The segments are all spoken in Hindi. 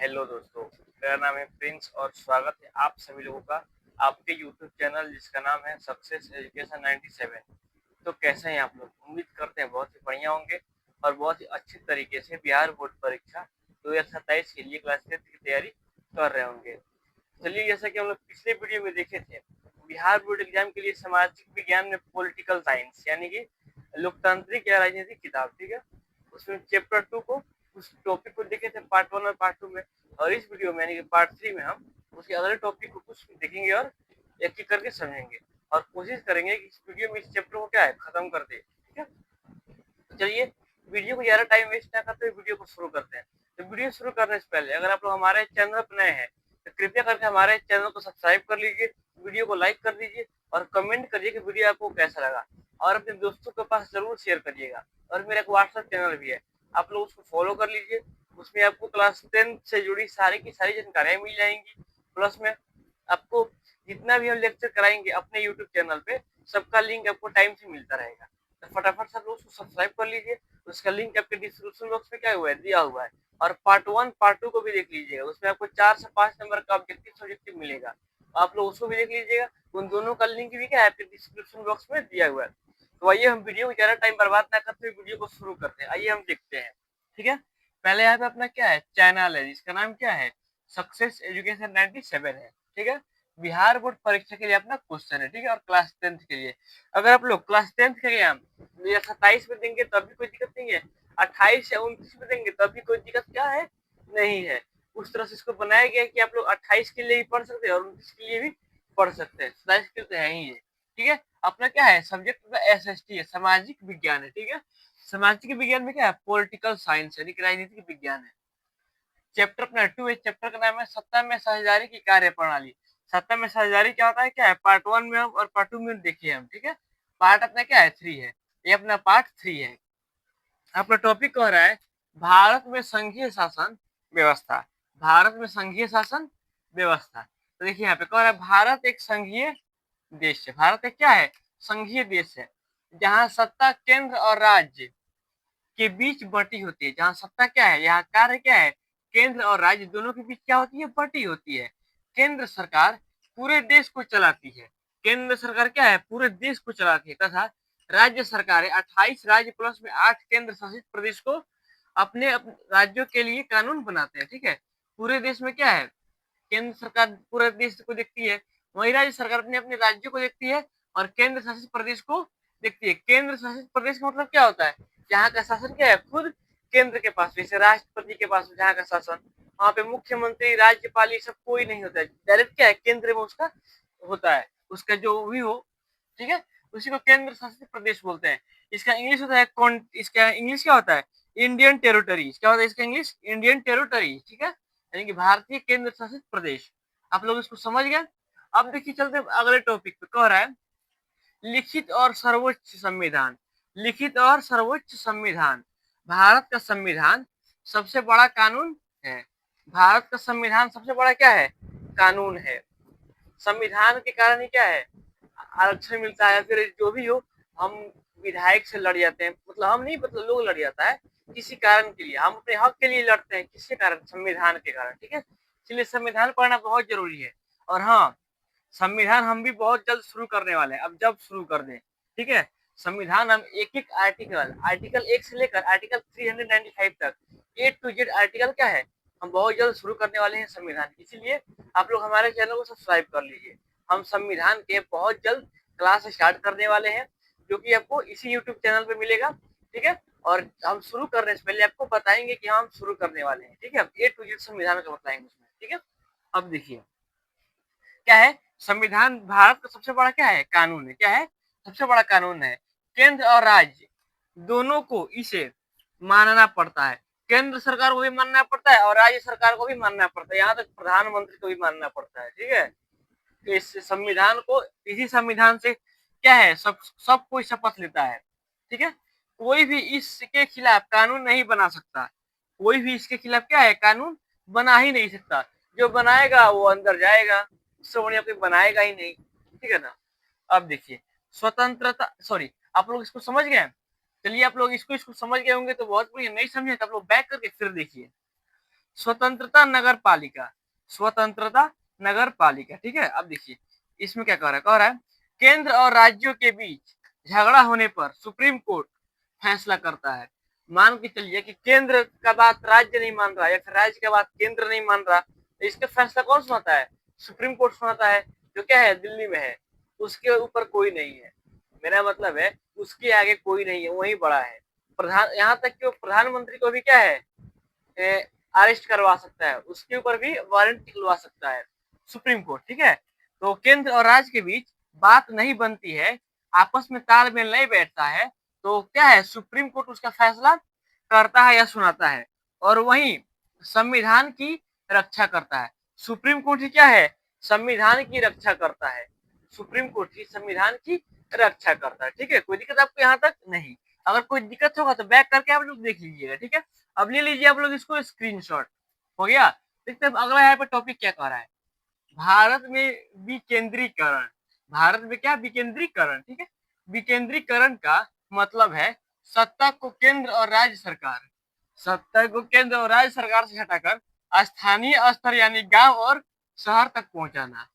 हेलो दोस्तों, मेरा नाम है प्रिंस और स्वागत है आप सभी लोगों का आपके यूट्यूब चैनल जिसका नाम है सक्सेस एजुकेशन 97। तो कैसे हैं आप लोग? उम्मीद करते हैं बहुत ही बढ़िया होंगे और बहुत ही अच्छी तरीके से बिहार बोर्ड परीक्षा 2027 के लिए क्लास 10 की तैयारी कर रहे होंगे। चलिए, जैसा कि हम लोग पिछले वीडियो में देखे थे, बिहार बोर्ड एग्जाम के लिए सामाजिक विज्ञान में पॉलिटिकल साइंस यानी कि लोकतांत्रिक या राजनीतिक किताब, ठीक है, उसमें चैप्टर 2 को उस टॉपिक को देखे थे पार्ट 1 और पार्ट 2 में। और इस वीडियो में यानी कि पार्ट 3 में हम उसके अगले टॉपिक को कुछ देखेंगे और एक एक करके समझेंगे और कोशिश करेंगे कि इस वीडियो में इस चैप्टर को क्या है खत्म कर दे, ठीक है। तो चलिए, वीडियो को ज़्यादा टाइम वेस्ट ना करते हुए वीडियो को शुरू करते हैं। तो वीडियो शुरू करने से पहले अगर आप लोग हमारे चैनल पर नए हैं तो कृपया करके हमारे चैनल को सब्सक्राइब कर लीजिए, वीडियो को लाइक कर दीजिए और कमेंट करिए कि वीडियो आपको कैसा लगा और अपने दोस्तों के पास जरूर शेयर करिएगा। और मेरा एक व्हाट्सएप चैनल भी है, आप लोग उसको फॉलो कर लीजिए। उसमें आपको क्लास 10 से जुड़ी सारी की सारी जानकारियाँ मिल जाएंगी। प्लस में आपको जितना भी हम लेक्चर कराएंगे अपने यूट्यूब चैनल पे, सबका लिंक आपको टाइम से मिलता रहेगा। तो फटाफट से आप लोग उसको सब्सक्राइब कर लीजिए। उसका लिंक आपके डिस्क्रिप्शन बॉक्स में क्या हुआ है, दिया हुआ है। और पार्ट 1 पार्ट 2 को भी देख लीजिएगा, उसमें आपको 4 से 5 नंबर का ऑब्जेक्टिव सब्जेक्टिव मिलेगा, आप लोग उसको भी देख लीजिएगा। उन दोनों का लिंक भी क्या है आपके डिस्क्रिप्शन बॉक्स में दिया हुआ है। तो आइए हम वीडियो को ज़्यादा टाइम बर्बाद ना करते हुए वीडियो को शुरू करते हैं। आइए हम देखते हैं, ठीक है। पहले यहाँ पे अपना क्या है चैनल है जिसका नाम क्या है सक्सेस एजुकेशन 97 है, ठीक है। बिहार बोर्ड परीक्षा के लिए अपना क्वेश्चन है, ठीक है। और क्लास 10 के लिए अगर आप लोग क्लास 10 के एग्जाम 27 में देंगे तब भी कोई दिक्कत नहीं है, 28 या 29 में देंगे तब भी कोई दिक्कत क्या है नहीं है। उस तरह से इसको बनाया गया है कि आप लोग 28 के लिए भी पढ़ सकते हैं और 29 के लिए भी पढ़ सकते हैं। 27 के लिए तो है ही है, ठीक है। अपना क्या है सब्जेक्ट SST है, सामाजिक विज्ञान है, ठीक है। सामाजिक विज्ञान में क्या है पॉलिटिकल साइंस यानी कि राजनीतिक विज्ञान है। चैप्टर अपना 2 है, चैप्टर का नाम है सत्ता में साझेदारी की कार्य प्रणाली। सत्ता में साझेदारी क्या होता है, क्या है पार्ट 1 में हम और पार्ट 2 में देखिए हम, ठीक है। पार्ट अपना क्या है 3 है, ये अपना पार्ट 3 है। अपना टॉपिक कह रहा है भारत में संघीय शासन व्यवस्था। भारत में संघीय शासन व्यवस्था। तो देखिए यहाँ पे कह रहा है भारत एक संघीय देश है। भारत एक क्या है संघीय देश है जहाँ सत्ता केंद्र और राज्य के बीच बटी होती है। जहाँ सत्ता क्या है, यहाँ कार्य क्या है, केंद्र और राज्य दोनों के बीच क्या होती है बटी होती है। केंद्र सरकार पूरे देश को चलाती है। केंद्र सरकार क्या है पूरे देश को चलाती है तथा राज्य सरकार 28 राज्य प्लस में 8 केंद्र शासित प्रदेश को अपने राज्यों के लिए कानून बनाते हैं, ठीक है। पूरे देश में क्या है केंद्र सरकार पूरे देश को देखती है, वही राज्य सरकार अपने अपने राज्यों को देखती है और केंद्र शासित प्रदेश को देखती है। केंद्र शासित प्रदेश का मतलब क्या होता है, जहाँ का शासन क्या है खुद केंद्र के पास, जैसे राष्ट्रपति के पास जहाँ का शासन, वहाँ पे मुख्यमंत्री राज्यपाल ये सब कोई नहीं होता है, डायरेक्ट क्या है केंद्र में उसका होता है, उसका जो भी हो, ठीक है। उसी को केंद्र शासित प्रदेश बोलते हैं। इसका इंग्लिश होता है इसका इंग्लिश क्या होता है इंडियन टेरिटरी। क्या होता है इसका इंग्लिश इंडियन टेरिटरी, ठीक है, यानी कि भारतीय केंद्र शासित प्रदेश। आप लोग इसको समझ गए। अब देखिए चलते अगले टॉपिक पे, कह रहा है लिखित और सर्वोच्च संविधान। लिखित और सर्वोच्च संविधान। भारत का संविधान सबसे बड़ा कानून है। भारत का संविधान सबसे बड़ा क्या है कानून है। संविधान के कारण ही क्या है आरक्षण मिलता है, फिर जो भी हो हम विधायक से लड़ जाते हैं, मतलब हम नहीं मतलब लोग लड़ जाता है किसी कारण के लिए, हम अपने हक के लिए लड़ते हैं किसके कारण संविधान के कारण, ठीक है। इसलिए संविधान पढ़ना बहुत जरूरी है। और हाँ, संविधान हम भी बहुत जल्द शुरू करने वाले हैं, अब जब शुरू कर दें, ठीक है। संविधान हम एक एक आर्टिकल आर्टिकल 1 से लेकर आर्टिकल 395 तक A to Z आर्टिकल क्या है हम बहुत जल्द शुरू करने वाले हैं संविधान, इसीलिए आप लोग हमारे चैनल को सब्सक्राइब कर लीजिए। हम संविधान के बहुत जल्द क्लास स्टार्ट करने वाले हैं जो कि आपको इसी यूट्यूब चैनल पे मिलेगा, ठीक है। और हम शुरू करने से पहले आपको बताएंगे कि हम शुरू करने वाले हैं, ठीक है। A to Z संविधान का बताएंगे उसमें, ठीक है। अब देखिए क्या है संविधान भारत का सबसे बड़ा क्या है कानून है, क्या है सबसे बड़ा कानून है। केंद्र और राज्य दोनों को इसे मानना पड़ता है। केंद्र सरकार को भी मानना पड़ता है और राज्य सरकार को भी मानना पड़ता है, यहाँ तक प्रधानमंत्री को भी मानना पड़ता है, ठीक है। तो इस संविधान को इसी संविधान से क्या है सब कोई शपथ लेता है, ठीक है। कोई भी इसके खिलाफ कानून नहीं बना सकता। कोई भी इसके खिलाफ क्या है कानून बना ही नहीं सकता। जो बनाएगा वो अंदर जाएगा, उससे बढ़िया कोई बनाएगा ही नहीं, ठीक है ना। अब देखिए स्वतंत्रता सॉरी आप लोग इसको समझ गए। चलिए आप लोग इसको समझ गए होंगे तो बहुत बढ़िया, नहीं समझे तो आप लोग बैक करके फिर देखिए। स्वतंत्रता नगर पालिका, स्वतंत्रता नगर पालिका, ठीक है। अब देखिए इसमें क्या कह रहा है केंद्र और राज्यों के बीच झगड़ा होने पर सुप्रीम कोर्ट फैसला करता है। मान के चलिए कि केंद्र का बात राज्य नहीं मान रहा या फिर राज्य का बात केंद्र नहीं मान रहा, तो इसका फैसला कौन सुनाता है? सुप्रीम कोर्ट सुनाता है, जो क्या है दिल्ली में है। उसके ऊपर कोई नहीं है, मेरा मतलब है उसके आगे कोई नहीं है, वही बड़ा है। प्रधान, यहाँ तक कि प्रधानमंत्री को भी क्या है अरेस्ट करवा सकता है, उसके ऊपर भी वारंट निकलवा सकता है सुप्रीम कोर्ट, ठीक है। तो केंद्र और राज्य के बीच बात नहीं बनती है, आपस में तालमेल नहीं बैठता है, तो क्या है सुप्रीम कोर्ट उसका फैसला करता है या सुनाता है, और वही संविधान की रक्षा करता है। सुप्रीम कोर्ट ही क्या है संविधान की रक्षा करता है, सुप्रीम कोर्ट ही संविधान की रक्षा करता है, ठीक है। कोई दिक्कत आपको यहाँ तक नहीं? अगर कोई दिक्कत होगा तो बैक करके आप लोग देख लीजिएगा, ठीक है। अब ले लीजिए आप लोग इसको स्क्रीनशॉट, हो गया। देखते हैं अगला यहाँ पे टॉपिक क्या कह रहा है, भारत में विकेंद्रीकरण। भारत में क्या विकेंद्रीकरण, ठीक है। विकेंद्रीकरण का मतलब है सत्ता को केंद्र और राज्य सरकार, सत्ता को केंद्र और राज्य सरकार से हटाकर स्थानीय स्तर यानी गांव और शहर तक पहुंचाना।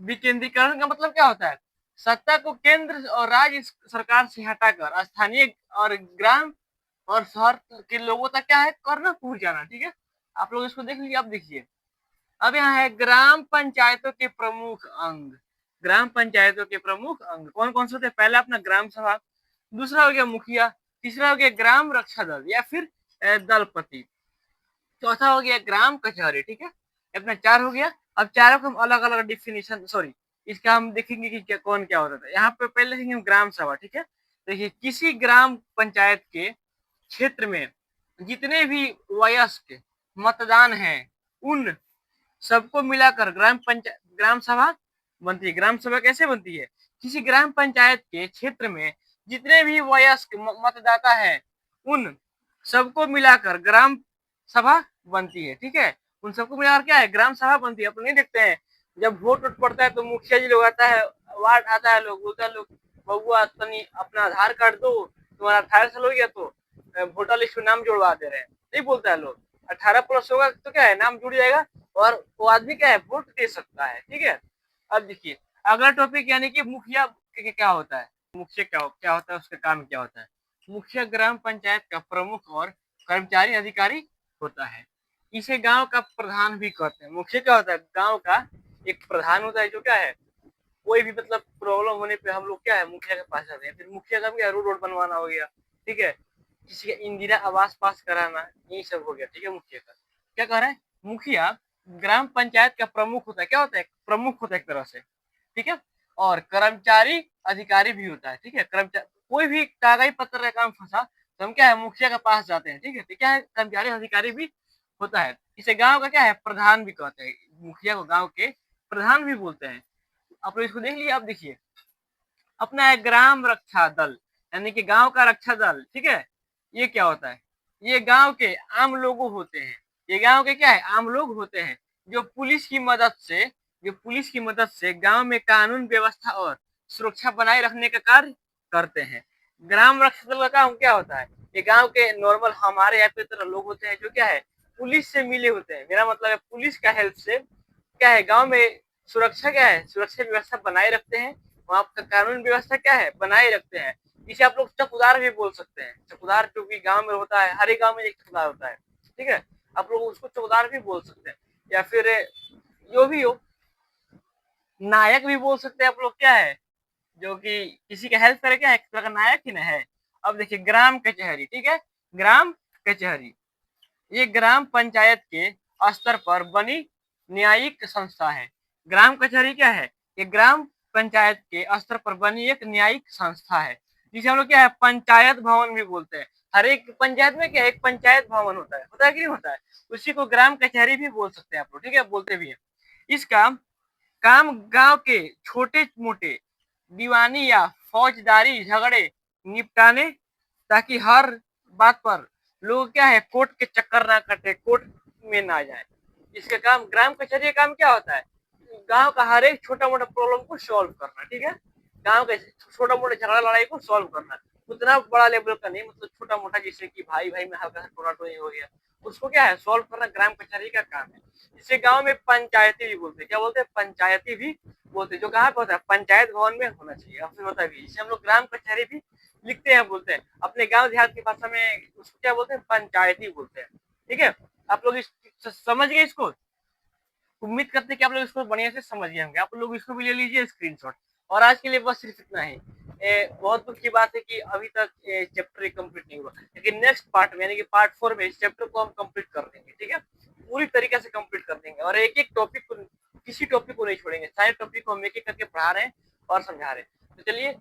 विकेंद्रीकरण का मतलब क्या होता है? सत्ता को केंद्र और राज्य सरकार से हटाकर स्थानीय और ग्राम और शहर के लोगों तक क्या है करना पहुंचाना, ठीक है। आप लोग इसको देख लीजिए। अब देखिए अब यहाँ है ग्राम पंचायतों के प्रमुख अंग। ग्राम पंचायतों के प्रमुख अंग कौन कौन से होते हैं? पहला अपना ग्राम सभा, दूसरा हो गया मुखिया, तीसरा हो गया ग्राम रक्षा दल या फिर दलपति, चौथा हो गया ग्राम कचहरी, ठीक है। अपना चार हो गया। अब चारों को हम अलग अलग डिफिनेशन सॉरी इसका हम देखेंगे कि क्या कौन क्या होता था। यहाँ पे पहले देखेंगे हम ग्राम सभा, ठीक है। देखिए किसी ग्राम पंचायत के क्षेत्र में जितने भी वयस्क मतदान है उन सबको मिलाकर ग्राम सभा बनती है। ग्राम सभा कैसे बनती है? किसी ग्राम पंचायत के क्षेत्र में जितने भी वयस्क मतदाता है उन सबको मिलाकर ग्राम सभा बनती है, ठीक है। उन सबको मिलाकर क्या है ग्राम सभा बनती है। अपन नहीं देखते हैं जब वोट पड़ता है तो मुखिया जी लोग आता है, वार्ड आता है, लोग बोलता है लोग बउआ तनी अपना आधार कार्ड दो, तुम्हारा 18 साल हो गया तो वोटर लिस्ट में नाम जुड़वा दे रहे हैं, नहीं बोलता है लोग। 18+ होगा तो क्या है नाम जुड़ जाएगा और वो आदमी क्या है वोट दे सकता है, ठीक है। अब देखिए अगला टॉपिक यानी कि मुखिया क्या होता है। मुखिया क्या होता है, उसका काम क्या होता है? मुखिया ग्राम पंचायत का प्रमुख और कर्मचारी अधिकारी होता है। इसे गांव का प्रधान भी कहते हैं। मुखिया क्या होता है? गांव का एक प्रधान होता है, जो क्या है कोई भी मतलब प्रॉब्लम होने पे हम लोग क्या है मुखिया के पास जाते हैं। फिर मुखिया का क्या रोड बनवाना हो गया, ठीक है, किसी का इंदिरा आवास पास कराना, यही सब हो गया, ठीक है। मुखिया का क्या कह रहा है? मुखिया ग्राम पंचायत का प्रमुख होता है। क्या होता है? प्रमुख होता है एक तरह से, ठीक है। और कर्मचारी अधिकारी भी होता है, ठीक है। कर्मचारी कोई भी कागज पत्र का काम फंसा तो हम क्या है मुखिया के पास जाते हैं, ठीक है। तो क्या है कर्मचारी अधिकारी भी होता है। इसे गांव का क्या है प्रधान भी कहते हैं। मुखिया को गांव के प्रधान भी बोलते हैं। आप लोग इसको देख लीजिए। अब देखिए अपना है ग्राम रक्षा दल यानी कि गांव का रक्षा दल, ठीक है। ये क्या होता है? ये गांव के आम लोग होते हैं। ये गांव के क्या है आम लोग होते हैं जो पुलिस की मदद से गांव में कानून व्यवस्था और सुरक्षा बनाए रखने का कार्य करते हैं। ग्राम रक्षा दल का काम क्या होता है? ये गांव के नॉर्मल हमारे यहाँ पे तरह लोग होते हैं जो क्या है पुलिस से मिले होते हैं। मेरा मतलब है पुलिस का हेल्प से क्या है गांव में सुरक्षा क्या है सुरक्षा व्यवस्था बनाए रखते हैं। वहां का कानून व्यवस्था क्या है बनाए रखते हैं। इसे आप लोग चौकीदार भी बोल सकते हैं। चौकीदार जो कि गांव में होता है, हर एक गांव में एक चौकीदार होता है, ठीक है। आप लोग उसको चौकीदार भी बोल सकते हैं या फिर जो भी हो नायक भी बोल सकते हैं आप लोग। क्या है जो कि किसी का हेल्प करे, क्या है एक तरह का नायक ही ना है। अब देखिए ग्राम कचहरी, ठीक है। ग्राम कचहरी ये ग्राम पंचायत के स्तर पर बनी न्यायिक संस्था है। ग्राम कचहरी क्या है? ये ग्राम पंचायत के स्तर पर बनी एक न्यायिक संस्था है जिसे हम लोग क्या है पंचायत भवन भी बोलते हैं। हर एक पंचायत में क्या है एक पंचायत भवन होता है कि नहीं होता है? उसी को ग्राम कचहरी भी बोल सकते हैं आप लोग, ठीक है, बोलते भी है। इसका काम गांव के छोटे मोटे दीवानी या फौजदारी झगड़े निपटाने, ताकि हर बात पर लोग क्या है कोर्ट के चक्कर ना कटे, कोर्ट में ना जाए। इसका काम ग्राम कचहरी का काम क्या होता है? गांव का हर एक छोटा मोटा प्रॉब्लम को सॉल्व करना, ठीक है। गांव के छोटा मोटा झगड़ा लड़ाई को सॉल्व करना, उतना बड़ा लेवल का नहीं, मतलब छोटा मोटा जैसे कि भाई भाई में हल्का सा टोना टोनी हो गया उसको क्या है सॉल्व करना ग्राम कचहरी का काम है। इसे गांव में पंचायती भी बोलते हैं। क्या बोलते हैं? पंचायती भी बोलते हैं। जो कहाँ पे होता है? पंचायत भवन में होना चाहिए। अब फिर होता भी, इसे हम लोग ग्राम कचहरी भी लिखते हैं, बोलते हैं अपने गांव देहात की भाषा में। उसको क्या बोलते हैं? पंचायती बोलते हैं। ठीक है, आप लोग समझ गए इसको? उम्मीद करते हैं कि आप लोग इसको बढ़िया से समझ गए होंगे। आप लोग इसको भी ले लीजिए स्क्रीनशॉट। और आज के लिए बस सिर्फ इतना ही। बहुत दुख की बात है कि अभी तक चैप्टर कंप्लीट नहीं हुआ, लेकिन नेक्स्ट पार्ट में यानी कि पार्ट 4 में इस चैप्टर को हम कंप्लीट कर देंगे। ठीक है, पूरी तरीके से कंप्लीट कर देंगे और एक एक टॉपिक को, किसी टॉपिक को नहीं छोड़ेंगे। सारे टॉपिक को हम एक एक करके पढ़ा रहे हैं और समझा रहे हैं। तो चलिए,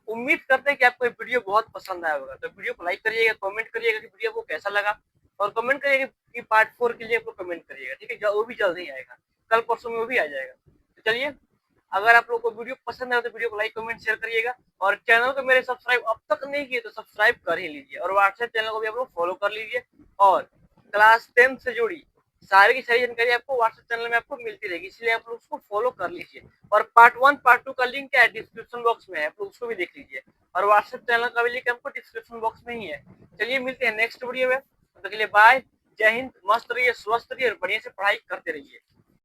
उम्मीद करते हैं कि आपको ये वीडियो बहुत पसंद आया होगा। तो वीडियो को लाइक करिएगा, कमेंट करिएगा कि वीडियो को कैसा लगा, और कमेंट करिएगा कि पार्ट 4 के लिए आपको कमेंट करिएगा। ठीक है, वो भी जल्द ही आएगा, कल परसों में वो भी आ जाएगा। तो चलिए, अगर आप लोग को वीडियो पसंद आए तो वीडियो को लाइक कमेंट शेयर करिएगा, और चैनल को मेरे सब्सक्राइब अब तक नहीं किए तो सब्सक्राइब कर ही लीजिए, और व्हाट्सएप चैनल को भी आप लोग फॉलो कर लीजिए। और क्लास 10 से जुड़ी सारी की सारी जानकारी आपको व्हाट्सएप चैनल में आपको मिलती रहेगी, इसलिए आप लोग उसको फॉलो कर लीजिए। और पार्ट 1 पार्ट 2 का लिंक क्या है डिस्क्रिप्शन बॉक्स में है, आप लोग उसको भी देख लीजिए। और व्हाट्सएप चैनल का भी लिंक आपको डिस्क्रिप्शन बॉक्स में ही है। चलिए, मिलते हैं नेक्स्ट वीडियो में, तब तक के लिए बाय, जय हिंद। मस्त रहिए, स्वस्थ रहिए और बढ़िया से पढ़ाई करते रहिए।